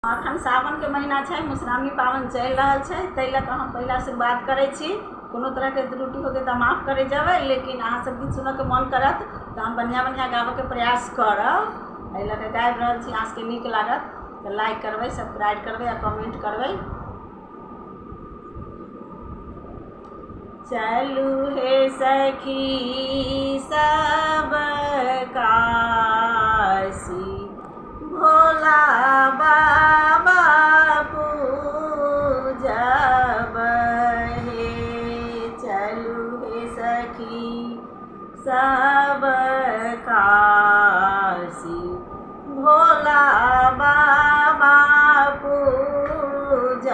अखन सावन के महीना है, मधुश्रावणी पावन चल रहा है, ताहि लऽ कऽ हम पहला शुरुआत करै छी। कोनो तरह के त्रुटि हो गई तो माफ करे जाबे, लेकिन अहाँ सब गीत सुनऽ के मन करत तो हम बढ़िया गाबे के प्रयास करब। एहि लऽ कऽ गाबि रहल छी। अहाँ सबके नीक लागत तो लाइक करबै, सब्सक्राइब करबै आ कमेंट करबै। चलू हे सखी सब काशी, भोला बाबा पूजब हे। चलू हे सखी सब काशी, भोला बाबा पूजब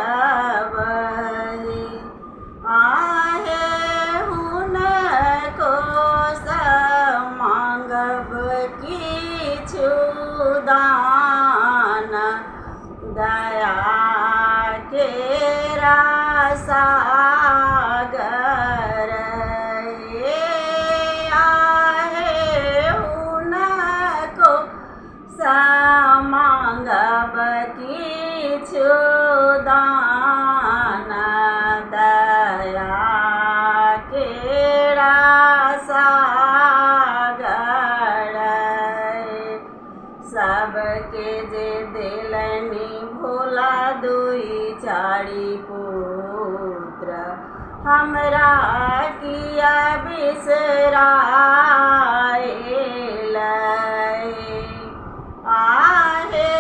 हे। आहे हुनको मांगब किछु दान, दया केरा सागर हे। आहे हुनको मांगब किछु दान, दया केरा सागर। सबके जे दिलनि भोला दुई चारि पुत्र, हमरा किया बिसराएल। आहे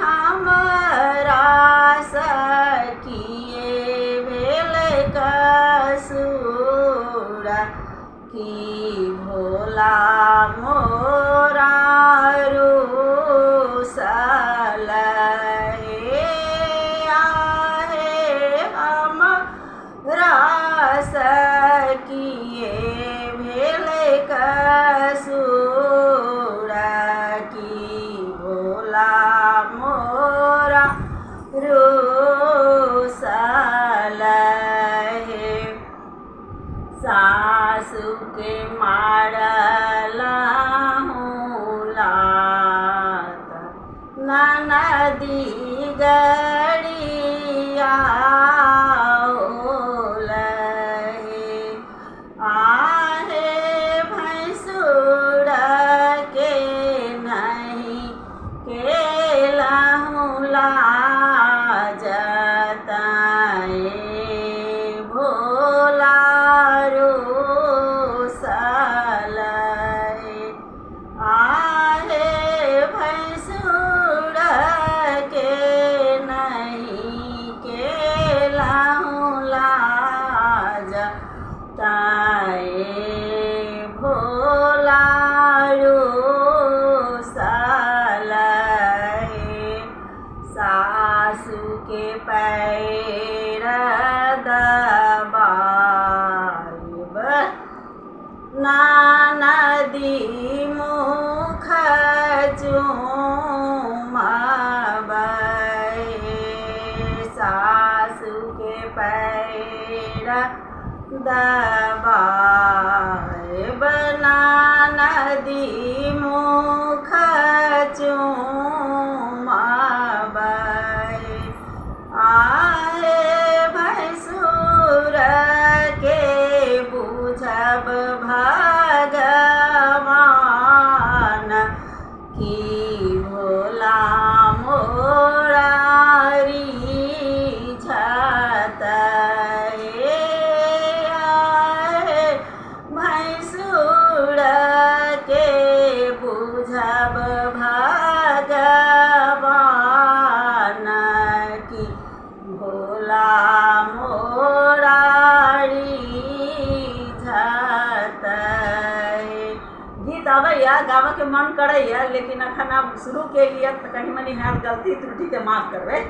हमरा सखिए भेल कसूर, कि भोला मोरा रूसल हे। आहे हमरा सखिए भेल कसूर, कि भोला मोरा रूसल हे। सासु के मारलहूँ लात, ननदी गरियाओल हे। आहे भैंसुर के नहीं केलहूँ लाज, ताए भोला रूसल हे। आहे भैंसुर के नहीं केलहूँ लाज, ताए भोला रूसल हे। सासु के पैर दबाइब, ननदी मुख चूमब हे। सासु के पैर दबाइब, ननदी मुख चूमब हे। आहे भैंसुर के बुझब भगवान, कि भोला मोरा रिझत हे। आहे भैंसुर के बुझब भगवान, कि भोला मोरा रिझत हे। गीत आबैया, गाबऽ के मन करैया, लेकिन अखन आप शुरू के लिए तो कहीं मनी है गलती त्रुटि के माफ करबै।